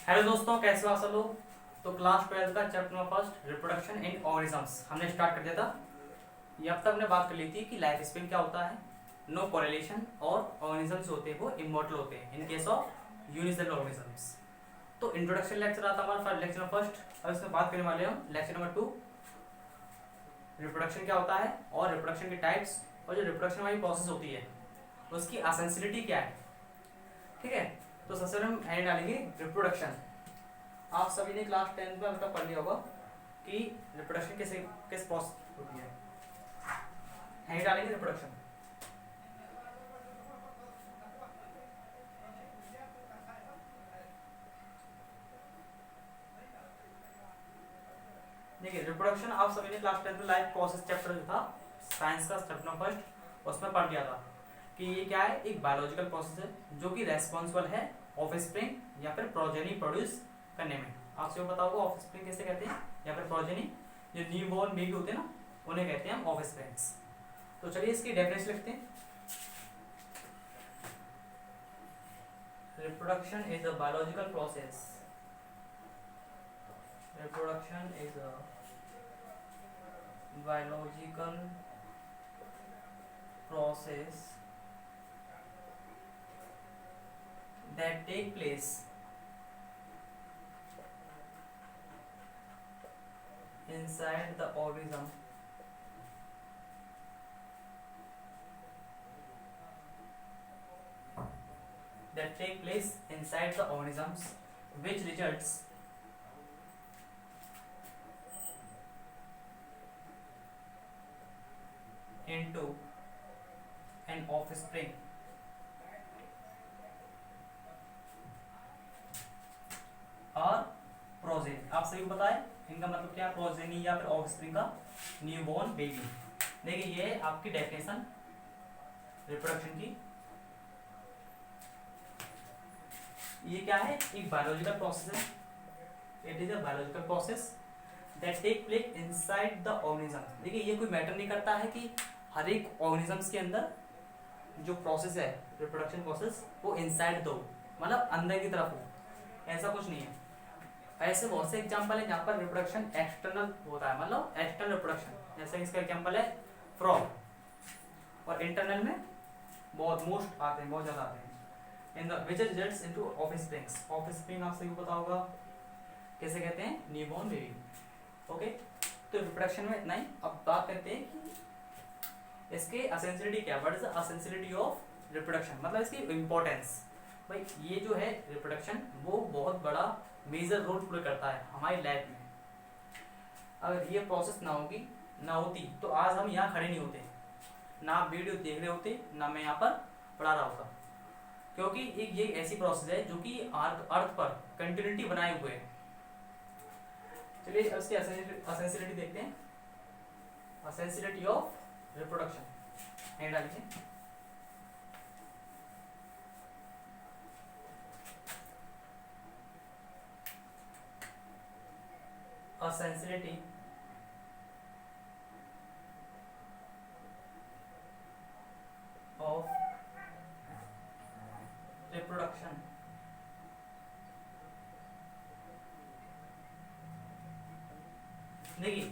Hello दोस्तों, कैसे हो आप सब लोग। तो क्लास 12 का chapter number first reproduction in organisms हमने स्टार्ट कर दिया था। ये अब तक हमने बात कर ली थी कि लाइफ स्पेन क्या होता है, नो कोरिलेशन, और ऑर्गेनिजम्स होते हैं वो इमॉर्टल होते हैं in case of unicellular organisms. तो इंट्रोडक्शन लेक्चर आता हमारा लेक्चर नंबर फर्स्ट, और इसमें बात करने वाले हम लेक्चर नंबर 2 रिप्रोडक्शन क्या होता है और रिप्रोडक्शन के टाइप्स, और जो रिप्रोडक्शन वाली प्रोसेस होती है उसकी एसेंशियलिटी क्या है। ठीक है, तो सबसे पहले हम हेड डालेंगे रिप्रोडक्शन। आप सभी ने क्लास 10 में अब तक पढ़ लिया होगा कि रिप्रोडक्शन किस प्रोसेस होती है। हेड डालेंगे रिप्रोडक्शन। देखिए, रिप्रोडक्शन आप सभी ने क्लास 10 में लाइफ प्रोसेस चैप्टर जो था साइंस का चैप्टर नंबर फर्स्ट उसमें पढ़ लिया था कि ये क्या है, एक बायोलॉजिकल प्रोसेस है जो कि रेस्पॉन्सिबल है ऑफस्प्रिंग या फिर प्रोजेनी प्रोड्यूस करने में। आपसे वो पता होगा ऑफस्प्रिंग कैसे कहते हैं या फिर प्रोजेनी, जो न्यूबॉर्न बेबी होते हैं ना उन्हें कहते हैं हम ऑफस्प्रिंग्स। तो चलिए इसकी डेफिनेशन लिखते हैं। Reproduction is a biological process. Reproduction is a biological process that take place inside the organism which results into an offspring और प्रोजेनी। आप सभी को पता है इनका मतलब क्या है, प्रोजेनी या फिर ऑफस्प्रिंग का न्यूबॉर्न बेबी। देखिए ये है आपकी डेफिनेशन रिप्रोडक्शन की। ये क्या है, एक बायोलॉजिकल प्रोसेस है। It is a biological process that take place inside the organism. देखिए ये कोई मैटर नहीं करता है कि हर एक ऑर्गेनिजम्स के अंदर जो प्रोसेस है रिप्रोडक्शन प्रोसेस वो इनसाइड दो, मतलब अंदर की तरफ हो, ऐसा कुछ नहीं है। ऐसे बहुत से एग्जांपल है जहाँ पर रिप्रोडक्शन एक्सटर्नल होता है, मतलब एक्सटर्नल रिप्रोडक्शन, जैसे इसका एग्जांपल है फ्रॉग। और इंटरनल में बहुत मोस्ट आते हैं, बहुत ज़्यादा आते हैं। In the which results into offsprings. Offspring आप सभी को पता होगा कैसे कहते हैं, न्यूबॉर्न बेबी। ओके, तो रिप्रोडक्शन में इतना ही। अब बात करते हैं कि इसके एसेंशियलिटी क्या, what is the essentiality of reproduction, मतलब इसकी इम्पोर्टेंस। भाई ये जो है रिप्रोडक्शन वो बहुत बड़ा मेजर रोल प्ले करता है हमारी लाइफ में। अगर ये प्रोसेस ना होती तो आज हम यहाँ खड़े नहीं होते, ना आप वीडियो देख रहे होते, ना मैं यहाँ पर पढ़ा रहा होता। क्योंकि एक ये ऐसी प्रोसेस है जो कि अर्थ पर कंटिन्यूटी बनाए हुए है। चलिए इसकी एसेंशियलिटी देखते हैं। एसेंशियलिटी ऑफ रिप्रोडक्शन हेड डालिए। Essentiality of reproduction. देखिए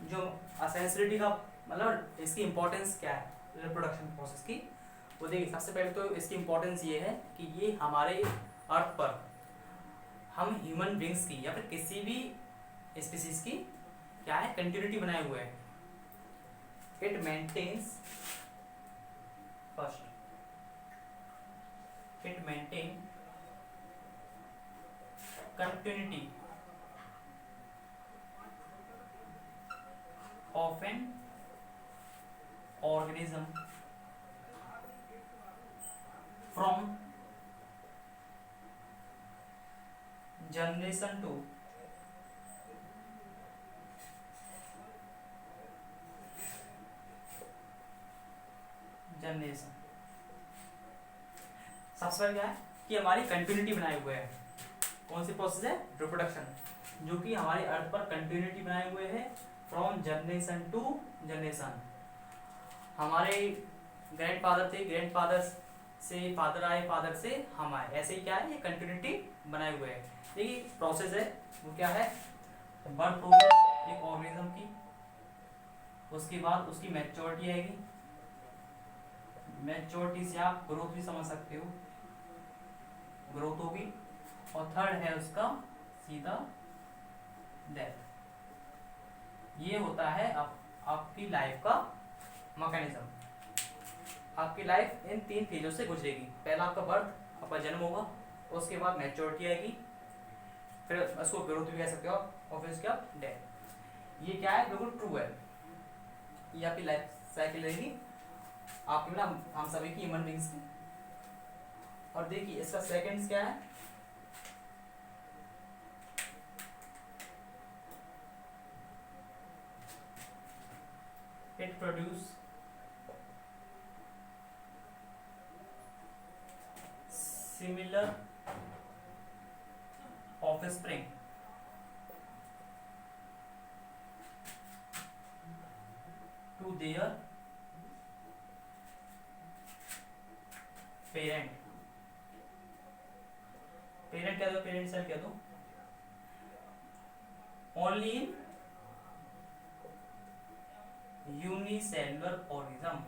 जो एसेंशियलिटी का मतलब इसकी इंपॉर्टेंस क्या है रिप्रोडक्शन प्रोसेस की, वो देखिए सबसे पहले तो इसकी इंपॉर्टेंस ये है कि ये हमारे अर्थ पर हम ह्यूमन बींग्स की या फिर किसी भी स्पीसीज की क्या है, कंटिन्यूटी बनाए हुए हैं। It maintains first, it maintain continuity of an organism from generation to generation. सबसे पहले क्या है कि हमारी कंटिन्यूटी बनाए हुए है। कौन सी प्रोसेस है, रिप्रोडक्शन, जो कि हमारे अर्थ पर कंटिन्यूटी बनाए हुए है फ्रॉम जनरेशन टू जनरेशन। हमारे ग्रैंड फादर थे, ग्रैंड फादर्स से फादर आए, फादर से हम आए, ऐसे ही क्या है, ये कंटिन्यूटी बनाए हुए है। देखिए प्रोसेस है वो क्या है, बर्थ होगी एक ऑर्गेनिज्म की, उसके बाद उसकी मैच्योरिटी आएगी, मैच्योरिटी से आप ग्रोथ भी समझ सकते हो, ग्रोथ होगी, और थर्ड है उसका सीधा डेथ। ये होता है आपकी लाइफ का मैकेनिज्म। आपकी लाइफ इन 3 फेजों से गुजरेगी। पहला आपका बर्थ, आपका जन्म होगा, उसके बाद मैच्योरिटी आएगी, फिर उसको ग्रोथ भी कह सकते हो, और फिर उसके बाद डेथ। ये क्या है, बिल्कुल ट्रू है, ये आपकी लाइफ साइकिल रहेगी आपकी ना, हम सभी की, ह्यूमन बींग्स की। और देखिए इसका सेकंड्स क्या है, it produce similar offspring to their parent. Parent क्या दो, पेरेंट सेल क्या दो, ओनली इन यूनिसेलुलर ऑर्गेनिज्म।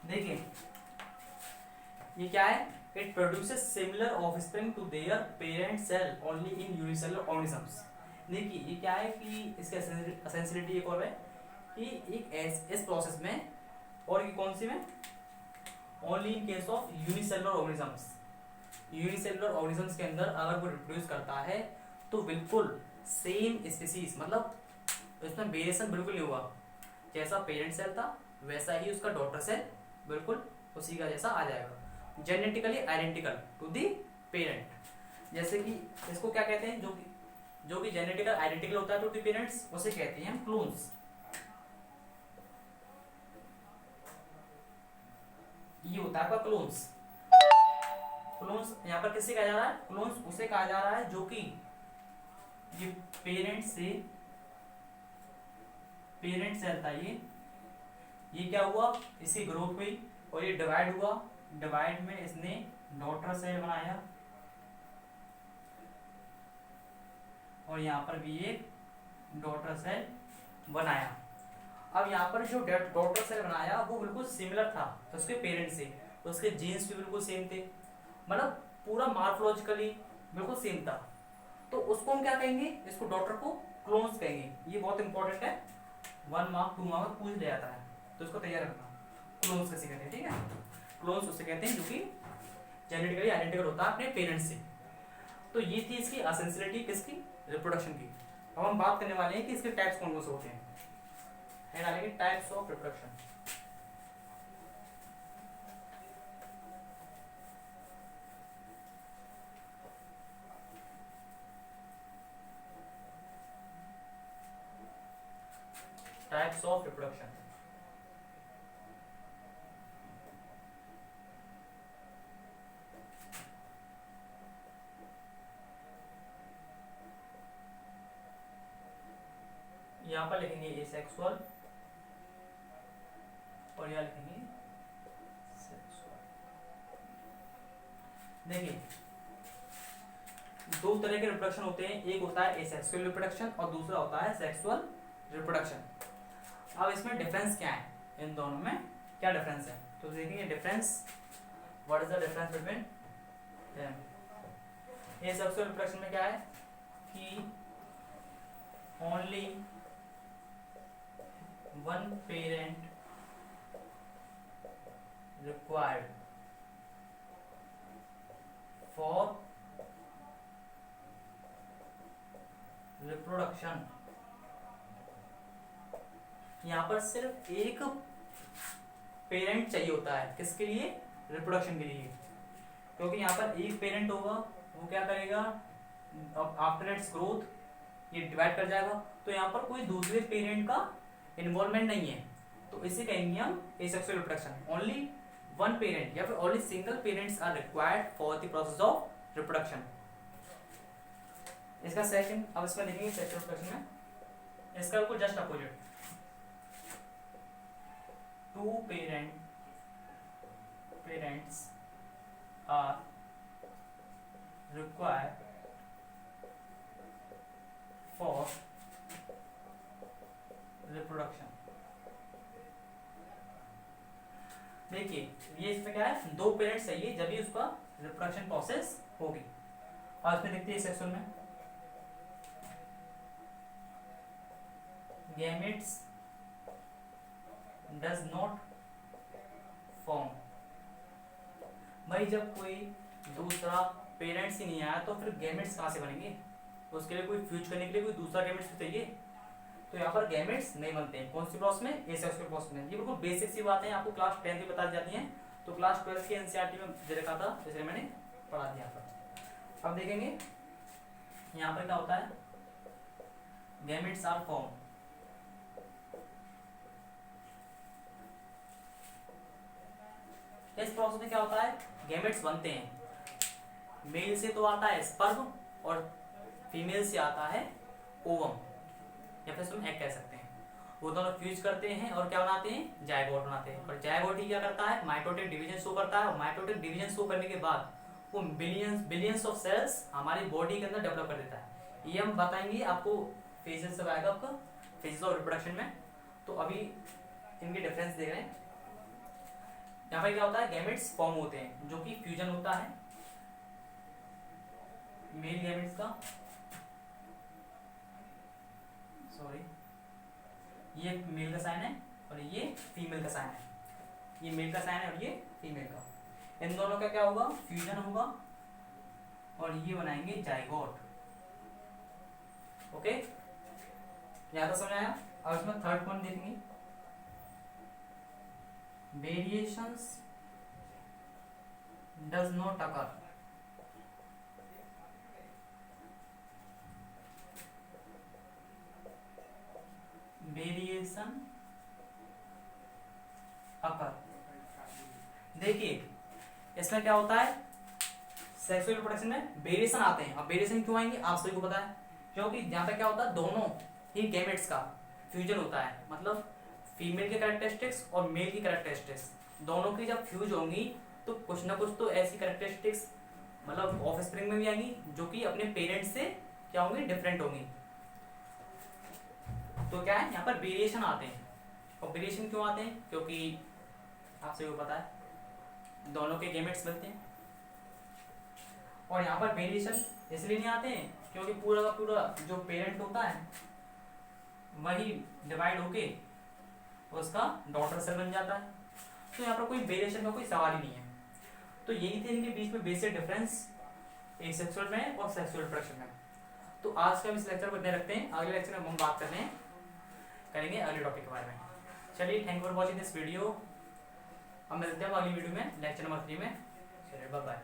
देखिए ये क्या है, it produces similar offspring to their parent cell only in unicellular organisms. देखिए ये क्या है कि इसका एसेंशियलिटी एक और है कि एक इस प्रोसेस में, और ये कौन सी में, only in case of unicellular organisms. Unicellular organisms के अंदर अगर वो रिप्रोड्यूस करता है तो बिल्कुल सेम स्पीसीज, मतलब इसमें वेरिएशन बिल्कुल नहीं होगा, जैसा पेरेंट सेल था वैसा ही उसका डॉटर सेल बिल्कुल उसी का जैसा आ जाएगा, genetically identical to the parent. जैसे कि इसको क्या कहते हैं, जो कि जेनेटिकल आइडेंटिकल होता है टू दी पेरेंट्स, उसे कहते हैं हम क्लोन्स। ये होता है आपका क्लोन्स। क्लोन्स यहाँ पर किससे कहा जा रहा है, क्लोन्स उसे कहा जा रहा है जो कि ये पेरेंट सेल था, ये क्या हुआ, इसकी ग्रोथ हुई और ये डिवाइड हुआ, डिवाइड में इसने डॉटर सेल बनाया, और यहाँ पर भी एक डॉटर सेल बनाया। अब यहाँ पर जो डॉटर सेल बनाया वो बिल्कुल सिमिलर था उसके पेरेंट से, उसके जीन्स भी बिल्कुल सेम थे, मतलब पूरा मॉर्फोलॉजिकली बिल्कुल सेम था। तो उसको हम क्या कहेंगे, इसको डॉटर को क्लोन्स कहेंगे। ये बहुत इंपॉर्टेंट है, 1 मार्क 2 मार्क पूछ लिया जाता है, तो इसको तैयार रखना। क्लोन्स कैसे कहते हैं, ठीक है, क्लोन्स उसे कहते हैं जो कि जेनेटिकली आइडेंटिकल होता है अपने पेरेंट्स से। तो ये थी इसकी एसेंशियलिटी, किसकी, रिप्रोडक्शन की। अब हम बात करने वाले हैं कि इसके टाइप्स कौन कौन से होते हैं, डालेंगे types of reproduction. Types of reproduction, यहाँ पर लिखेंगे एसेक्सुअल और यहाँ लिखेंगे सेक्सुअल। देखिए 2 तरह के रिप्रोडक्शन होते हैं, एक होता है एसेक्सुअल रिप्रोडक्शन और दूसरा होता है सेक्सुअल रिप्रोडक्शन। अब इसमें डिफरेंस क्या है, इन दोनों में क्या डिफरेंस है, तो देखेंगे difference, what is the difference between them. Asexual reproduction में क्या है कि only one parent required for reproduction। यहाँ पर सिर्फ एक पेरेंट चाहिए होता है, किसके लिए, रिप्रोडक्शन के लिए, क्योंकि यहाँ पर एक पेरेंट होगा, वो क्या करेगा, आफ्टर इट्स ग्रोथ ये डिवाइड कर जाएगा, तो यहाँ पर कोई दूसरे पेरेंट का इन्वॉल्वमेंट नहीं है, तो इसे कहेंगे हम asexual reproduction. Only one parent या फिर only single parents are required for the process of reproduction. इसका सेकंड, अब इसमें देखेंगे सेक्सुअल रिप्रोडक्शन में इसका बिल्कुल just opposite, two parents are required for reproduction. देखिए ये इसमें क्या है, दो पेरेंट्स चाहिए जब भी उसका रिप्रोडक्शन प्रोसेस होगी। और इसमें देखते हैं सेक्शन में गैमेट्स डज नॉट फॉर्म। भाई जब कोई दूसरा पेरेंट्स ही नहीं आया तो फिर गैमेट्स कहाँ से बनेंगे, तो उसके लिए कोई फ्यूज करने के लिए कोई दूसरा गैमेट्स चाहिए, तो यहाँ पर गैमेट्स नहीं बनते हैं। कौन सी प्रोसेस में, एसेक्सुअल प्रोसेस में। ये बिल्कुल बेसिक सी बातें आपको क्लास 10 में बता दी जाती हैं, तो क्लास 12 के एनसीईआरटी में दे रखा था, इसलिए मैंने पढ़ा दिया पर। अब देखेंगे यहाँ पर क्या होता है, गैमेट्स आर फॉर्म। इस प्रोसेस में क्या होता है, गैमेट्स बनते हैं। मेल से तो आता है स्पर्म और फीमेल से आता है ओवम, या फिर तुम एग कह सकते हैं। वो दोनों फ्यूज करते हैं और क्या बनाते हैं, जायगोट बनाते हैं। और जायगोट ही क्या करता है, माइटोटिक डिवीजन शो करता है। और माइटोटिक डिवीजन शो करने के बाद वो बिलियंस ऑफ सेल्स हमारी बॉडी के अंदर डेवलप कर देता है। ये हम बताएंगे आपको फेजेस से आएगा, आपका फेजेस ऑफ रिप्रोडक्शन में। तो अभी इनके डिफरेंस देख रहे हैं। यहाँ पर क्या होता है, गैमेट्स फॉर्म होते हैं जो कि फ्यूजन होता है मेल गैमेट्स का, सॉरी ये मेल का साइन है और ये फीमेल का साइन है। ये मेल का साइन है और ये फीमेल का। इन दोनों का क्या होगा, फ्यूजन होगा और ये बनाएंगे जाइगोट। ओके, यहां तक समझ आया। अब इसमें थर्ड पॉइंट देखेंगे, variations does not occur. Variation occur. देखिए इसमें क्या होता है, सेक्सुअल रिप्रोडक्शन में वेरिएशन आते हैं। अब वेरिएशन क्यों आएंगे आप सभी को पता है, क्योंकि यहाँ पे क्या होता है, दोनों ही गैमेट्स का फ्यूजन होता है। मतलब फीमेल के कैरेक्टरिस्टिक्स और मेल की कैरेक्टरिस्टिक्स दोनों की जब फ्यूज होंगी तो कुछ ना कुछ तो ऐसी कैरेक्टरिस्टिक्स मतलब ऑफस्प्रिंग में भी आएंगी जो कि अपने पेरेंट्स से क्या होंगी, डिफरेंट होंगी। तो क्या है, यहाँ पर वेरिएशन आते हैं। और वेरिएशन क्यों आते हैं, क्योंकि आपसे वो पता है दोनों के गैमेट्स बनते हैं। और यहाँ पर वेरिएशन इसलिए नहीं आते हैं क्योंकि पूरा का पूरा जो पेरेंट होता है वही डिवाइड होके उसका डॉटर सेल बन जाता है। तो यहाँ पर कोई वेरिएशन का कोई सवाल ही नहीं है। तो यही थे इनके बीच में बेसिक डिफरेंस एसेक्सुअल में और सेक्सुअल रिप्रोडक्शन में। तो आज का इस लेक्चर को इतने रखते हैं, अगले लेक्चर में हम बात करेंगे अगले टॉपिक के बारे में। चलिए, thank you for watching this video. हम मिलते हैं अगली वीडियो में लेक्चर नंबर 3 में। चलिए बाय बाय।